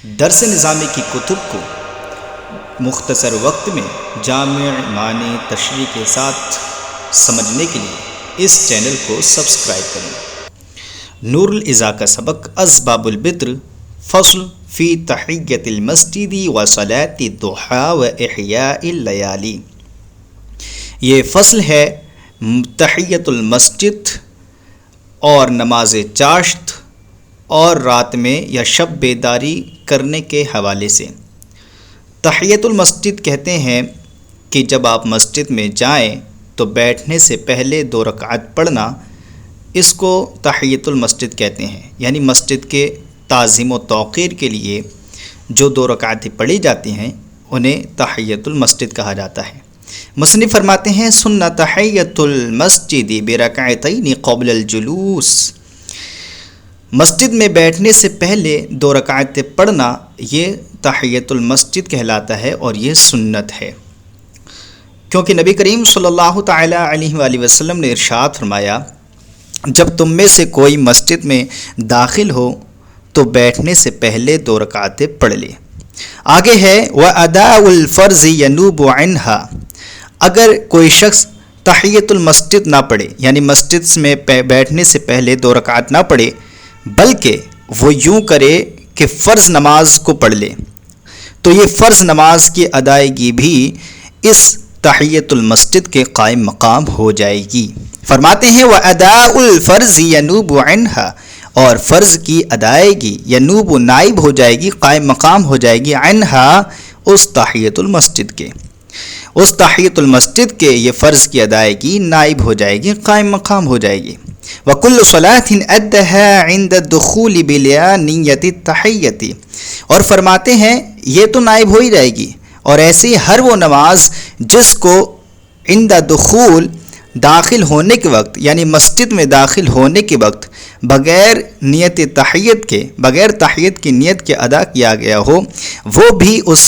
درس نظامی کی کتب کو مختصر وقت میں جامع معنی تشریح کے ساتھ سمجھنے کے لیے اس چینل کو سبسکرائب کریں۔ نور العزا کا سبق اسباب البطر، فصل فی تحیۃ المسجد و صلاۃ الضحیٰ و احیاء اللیالی۔ یہ فصل ہے تحیۃ المسجد اور نماز چاشت اور رات میں یا شب بیداری کرنے کے حوالے سے۔ تحیۃ المسجد کہتے ہیں کہ جب آپ مسجد میں جائیں تو بیٹھنے سے پہلے 2 رکعت پڑھنا، اس کو تحیۃ المسجد کہتے ہیں، یعنی مسجد کے تعظیم و توقیر کے لیے جو 2 رکعتیں پڑھی جاتی ہیں انہیں تحیۃ المسجد کہا جاتا ہے۔ مصنف فرماتے ہیں سنت تحیۃ المسجد برکعتین قبل الجلوس۔ مسجد میں بیٹھنے سے پہلے 2 رکعتیں پڑھنا یہ تحیۃ المسجد کہلاتا ہے اور یہ سنت ہے، کیونکہ نبی کریم صلی اللہ تعالی علیہ وآلہ وسلم نے ارشاد فرمایا، جب تم میں سے کوئی مسجد میں داخل ہو تو بیٹھنے سے پہلے 2 رکعتیں پڑھ لے۔ آگے ہے وَأَدَاءُ الْفَرْضِ يَنُوبُ عَنْهَا۔ اگر کوئی شخص تحیۃ المسجد نہ پڑھے، یعنی مسجد میں بیٹھنے سے پہلے 2 رکعت نہ پڑھے، بلکہ وہ یوں کرے کہ فرض نماز کو پڑھ لے، تو یہ فرض نماز کی ادائیگی بھی اس تحیۃ المسجد کے قائم مقام ہو جائے گی۔ فرماتے ہیں وَأَدَاءُ الْفَرْضِ يَنُوبُ عَنْهَا، اور فرض کی ادائیگی ینوب نائب ہو جائے گی، قائم مقام ہو جائے گی، عنہا اس تحیۃ المسجد کے، اس تحیۃ المسجد کے یہ فرض کی ادائیگی نائب ہو جائے گی، قائم مقام ہو جائے گی۔ وَكُلُّ صَلَاةٍ أَدَّهَا عِنْدَ الدُّخُولِ بِلَا نِيَّةِ التَّحِيَّةِ، اور فرماتے ہیں یہ تو نائب ہو ہی جائے گی، اور ایسی ہر وہ نماز جس کو عند دخول داخل ہونے کے وقت، یعنی مسجد میں داخل ہونے کے وقت بغیر نیت تحیت کے، بغیر تحیت کی نیت کے ادا کیا گیا ہو، وہ بھی اس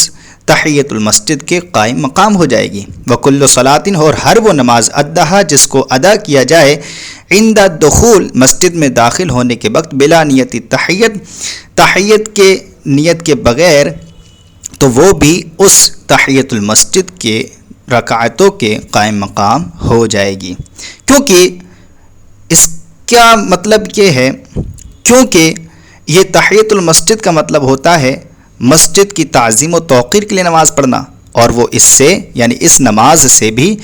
تحیۃ المسجد کے قائم مقام ہو جائے گی۔ وَكُلُّ صَلَاةٍ، اور ہر وہ نماز ادّہا جس کو ادا کیا جائے عند الدخول مسجد میں داخل ہونے کے وقت بلا نیت تحیت، تحیت کے نیت کے بغیر، تو وہ بھی اس تحیۃ المسجد کے رکعتوں کے قائم مقام ہو جائے گی۔ کیونکہ اس کا مطلب یہ ہے، کیونکہ یہ تحیۃ المسجد کا مطلب ہوتا ہے مسجد کی تعظیم و توقیر کے لیے نماز پڑھنا، اور وہ اس سے یعنی اس نماز سے بھی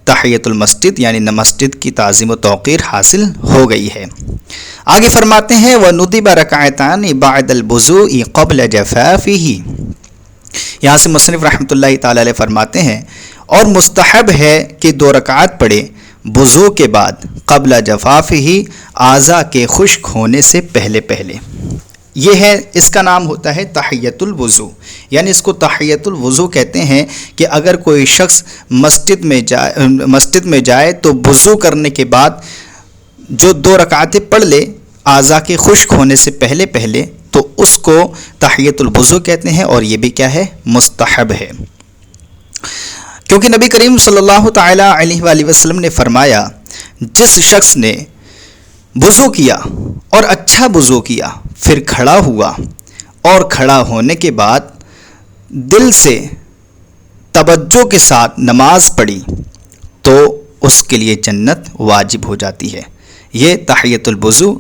تحیۃ المسجد یعنی مسجد کی تعظیم و توقیر حاصل ہو گئی ہے۔ آگے فرماتے ہیں وَنُدِبَ رَكَعَتَانِ بَعْدَ الْوُضُوءِ قَبْلَ جَفَافِهِ۔ یہاں سے مصنف رحمۃ اللہ تعالی علیہ فرماتے ہیں اور مستحب ہے کہ 2 رکعت پڑھے وضو کے بعد قبل جفافہ، اعضاء کے خشک ہونے سے پہلے پہلے۔ یہ ہے، اس کا نام ہوتا ہے تحیۃ الوضو، یعنی اس کو تحیۃ الوضو کہتے ہیں کہ اگر کوئی شخص مسجد میں جائے تو وضو کرنے کے بعد جو 2 رکعتیں پڑھ لے اعضاء کے خشک ہونے سے پہلے پہلے، تو اس کو تحیۃ الوضو کہتے ہیں، اور یہ بھی کیا ہے، مستحب ہے۔ کیونکہ نبی کریم صلی اللہ تعالی علیہ وآلہ وسلم نے فرمایا، جس شخص نے وضو کیا اور اچھا وضو کیا، پھر کھڑا ہوا اور کھڑا ہونے کے بعد دل سے توجہ کے ساتھ نماز پڑھی، تو اس کے لیے جنت واجب ہو جاتی ہے۔ یہ تحیۃ الوضو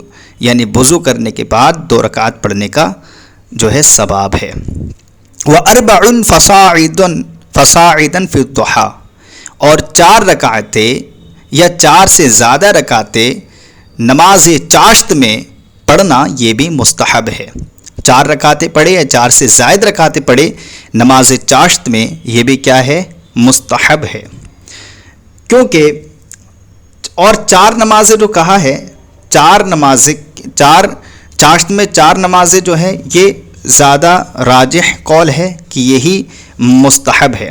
یعنی وضو کرنے کے بعد 2 رکعت پڑھنے کا جو ہے ثواب ہے۔ وَأَرْبَعٌ فَصَاعِدًا فِي الضُّحَىٰ، اور 4 رکعتیں یا 4 سے زیادہ رکعتیں نماز چاشت میں پڑھنا یہ بھی مستحب ہے۔ 4 رکعتیں پڑھے یا 4 سے زائد رکعتیں پڑھے نماز چاشت میں، یہ بھی کیا ہے، مستحب ہے۔ کیونکہ اور 4 نمازیں جو کہا ہے، 4 چاشت میں 4 نمازیں جو ہے یہ زیادہ راجح قول ہے کہ یہی مستحب ہے۔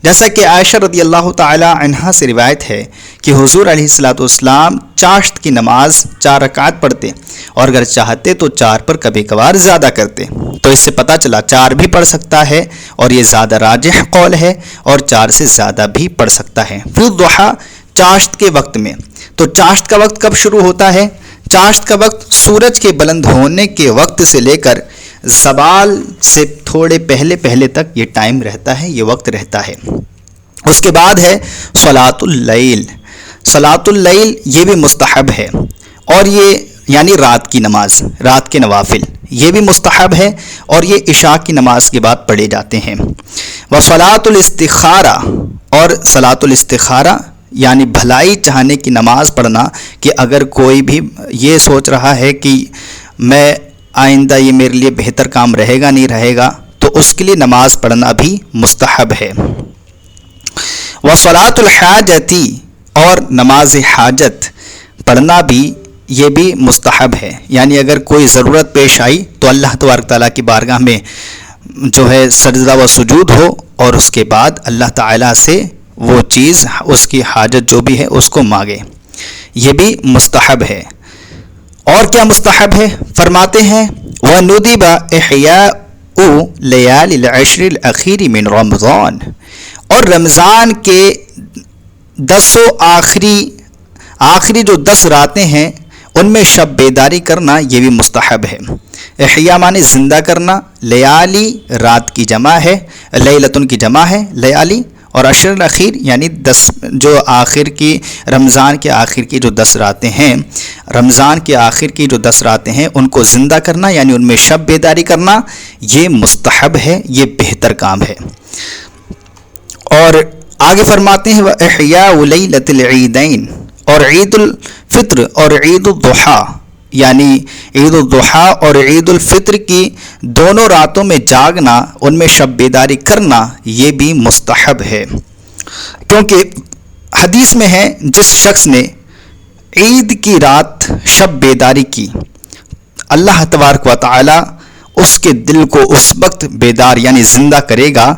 جیسا کہ عائشہ رضی اللہ تعالی عنہا سے روایت ہے کہ حضور علیہ الصلوۃ والسلام چاشت کی نماز 4 رکعت پڑھتے، اور اگر چاہتے تو 4 پر کبھی کبھار زیادہ کرتے، تو اس سے پتہ چلا 4 بھی پڑھ سکتا ہے، اور یہ زیادہ راجح قول ہے، اور 4 سے زیادہ بھی پڑھ سکتا ہے۔ فی الضحیٰ، چاشت کے وقت میں، تو چاشت کا وقت کب شروع ہوتا ہے؟ چاشت کا وقت سورج کے بلند ہونے کے وقت سے لے کر زوال سے تھوڑے پہلے تک یہ ٹائم رہتا ہے، یہ وقت رہتا ہے۔ اس کے بعد ہے صلاۃ اللیل۔ صلاۃ اللیل یہ بھی مستحب ہے، اور یہ یعنی رات کی نماز، رات کے نوافل یہ بھی مستحب ہے، اور یہ عشاء کی نماز کے بعد پڑھے جاتے ہیں۔ وصلاۃ الاستخارہ، اور صلاۃ الاستخارہ یعنی بھلائی چاہنے کی نماز پڑھنا، کہ اگر کوئی بھی یہ سوچ رہا ہے کہ میں آئندہ یہ میرے لیے بہتر کام رہے گا نہیں رہے گا، تو اس کے لیے نماز پڑھنا بھی مستحب ہے۔ وصلاۃ الحاجتی، اور نماز حاجت پڑھنا بھی یہ بھی مستحب ہے، یعنی اگر کوئی ضرورت پیش آئی تو اللہ تبارک تعالیٰ کی بارگاہ میں جو ہے سجدہ و سجود ہو، اور اس کے بعد اللہ تعالیٰ سے وہ چیز، اس کی حاجت جو بھی ہے اس کو مانگے، یہ بھی مستحب ہے۔ اور کیا مستحب ہے؟ فرماتے ہیں وَنُدِبَ إِحْيَاءُ لَيَالِ الْعَشْرِ الْأَخِيرِ مِنْ رمضان، اور رمضان کے 10 آخری جو 10 راتیں ہیں ان میں شب بیداری کرنا یہ بھی مستحب ہے۔ احیاء معنی زندہ کرنا، لیالی رات کی جمع ہے، لیلتن کی جمع ہے لیالی، اور عشر الاخیر یعنی 10 جو آخر کی رمضان کے آخر کی جو 10 راتیں ہیں، رمضان کے آخر کی جو 10 راتیں ہیں ان کو زندہ کرنا، یعنی ان میں شب بیداری کرنا، یہ مستحب ہے، یہ بہتر کام ہے۔ اور آگے فرماتے ہیں وَإِحْيَاءُ لَيْلَةِ الْعِيدَيْنِ، اور عید الفطر اور عید الضحیٰ، یعنی عید الضحیٰ اور عید الفطر کی دونوں راتوں میں جاگنا، ان میں شب بیداری کرنا، یہ بھی مستحب ہے، کیونکہ حدیث میں ہے جس شخص نے عید کی رات شب بیداری کی، اللہ تبارک و تعالی اس کے دل کو اس وقت بیدار یعنی زندہ کرے گا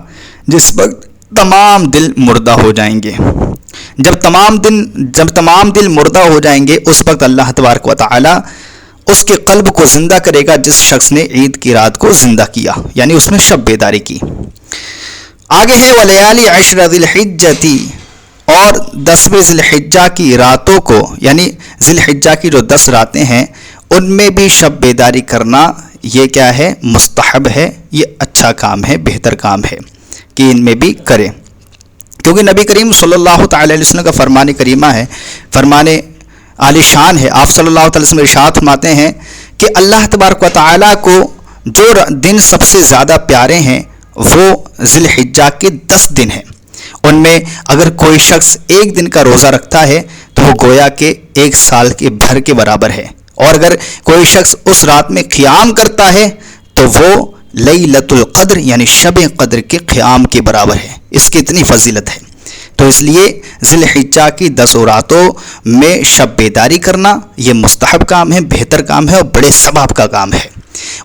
جس وقت تمام دل مردہ ہو جائیں گے۔ جب تمام دل مردہ ہو جائیں گے، اس وقت اللہ تبارک و تعالی اس کے قلب کو زندہ کرے گا جس شخص نے عید کی رات کو زندہ کیا، یعنی اس میں شب بیداری کی۔ آگے ہے وَلَيَالِ عَشْرَ ذِي الْحِجَّةِ، اور 10ویں ذی الحجہ کی راتوں کو، یعنی ذی الحجہ کی جو 10 راتیں ہیں ان میں بھی شب بیداری کرنا، یہ کیا ہے؟ مستحب ہے، یہ اچھا کام ہے، بہتر کام ہے کہ ان میں بھی کریں، کیونکہ نبی کریم صلی اللہ تعالی علیہ وسلم کا فرمان کریمہ ہے، فرمان عالی شان ہے۔ آپ صلی اللہ تعالی وسلم ارشاد فرماتے ہیں کہ اللہ تبارک و تعالیٰ کو جو دن سب سے زیادہ پیارے ہیں وہ ذی الحجہ کے 10 دن ہیں۔ ان میں اگر کوئی شخص ایک دن کا روزہ رکھتا ہے تو وہ گویا کہ 1 سال کے بھر کے برابر ہے، اور اگر کوئی شخص اس رات میں قیام کرتا ہے تو وہ لیلۃ القدر یعنی شب قدر کے قیام کے برابر ہے، اس کی اتنی فضیلت ہے۔ تو اس لیے ذی الحجہ کی 10 راتوں میں شب بیداری کرنا یہ مستحب کام ہے، بہتر کام ہے، اور بڑے ثواب کا کام ہے۔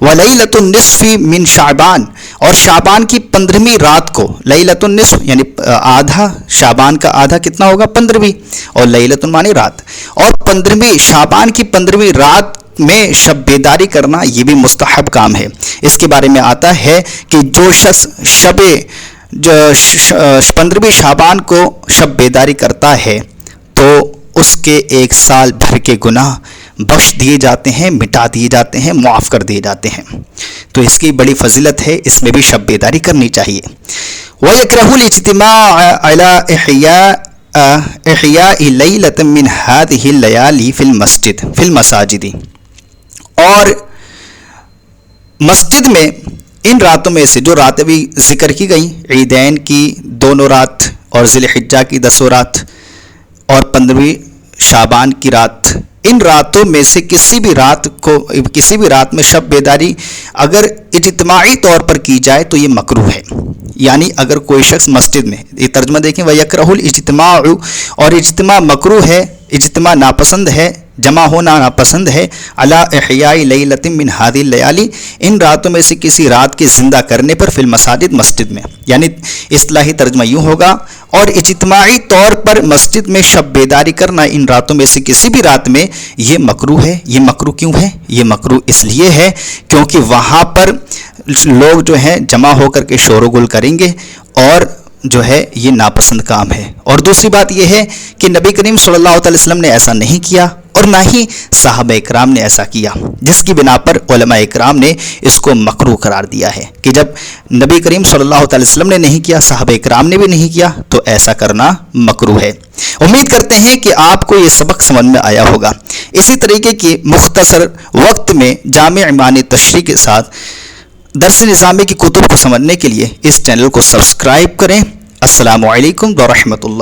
ولیلۃ النصف من شعبان، اور شعبان کی 15ویں رات کو، لیلۃ النصف یعنی آدھا، شعبان کا آدھا کتنا ہوگا؟ 15ویں، اور لیلۃ معنی رات، اور 15ویں شعبان کی 15ویں رات میں شب بیداری کرنا یہ بھی مستحب کام ہے۔ اس کے بارے میں آتا ہے کہ جو شخص 15ویں شعبان کو شب بیداری کرتا ہے تو اس کے 1 سال بھر کے گناہ بخش دیے جاتے ہیں، مٹا دیے جاتے ہیں، معاف کر دیے جاتے ہیں، تو اس کی بڑی فضیلت ہے، اس میں بھی شب بیداری کرنی چاہیے۔ وَيَكْرَهُ الْاجْتِمَاعَ عَلَىٰ إِحْيَاءِ لَيْلَةٍ مِّنْ هَٰذِهِ اللَّيَالِي فِي الْمَسَاجِدِ، اور مسجد میں ان راتوں میں سے جو راتیں بھی ذکر کی گئیں، عیدین کی دونوں رات اور ذی الحجہ کی 10 رات اور 15ویں شعبان کی رات، ان راتوں میں سے کسی بھی رات میں شب بیداری اگر اجتماعی طور پر کی جائے تو یہ مکروہ ہے، یعنی اگر کوئی شخص مسجد میں، یہ ترجمہ دیکھیں وَيَكْرَهُ الْاجْتِمَاعُ، اور اجتماع مکروہ ہے، اجتماع ناپسند ہے، جمع ہونا ناپسند ہے، علی احیاء لیلۃ من هذه الليالي، ان راتوں میں سے کسی رات کے زندہ کرنے پر، فی المساجد مسجد میں، یعنی اصطلاحی ترجمہ یوں ہوگا، اور اجتماعی طور پر مسجد میں شب بیداری کرنا ان راتوں میں سے کسی بھی رات میں یہ مکروہ ہے۔ یہ مکروہ کیوں ہے؟ یہ مکروہ اس لیے ہے کیونکہ وہاں پر لوگ جو ہیں جمع ہو کر کے شور و گل کریں گے، اور جو ہے یہ ناپسند کام ہے۔ اور دوسری بات یہ ہے کہ نبی کریم صلی اللہ علیہ وسلم نے ایسا نہیں کیا، اور نہ ہی صحابہ اکرام نے ایسا کیا، جس کی بنا پر علماء اکرام نے اس کو مکروہ قرار دیا ہے کہ جب نبی کریم صلی اللہ علیہ وسلم نے نہیں کیا، صحابہ اکرام نے بھی نہیں کیا، تو ایسا کرنا مکروہ ہے۔ امید کرتے ہیں کہ آپ کو یہ سبق سمجھ میں آیا ہوگا۔ اسی طریقے کی مختصر وقت میں جامع معنی تشریح کے ساتھ درس نظامی کی کتب کو سمجھنے کے لیے اس چینل کو سبسکرائب کریں۔ السلام علیکم ورحمۃ اللہ۔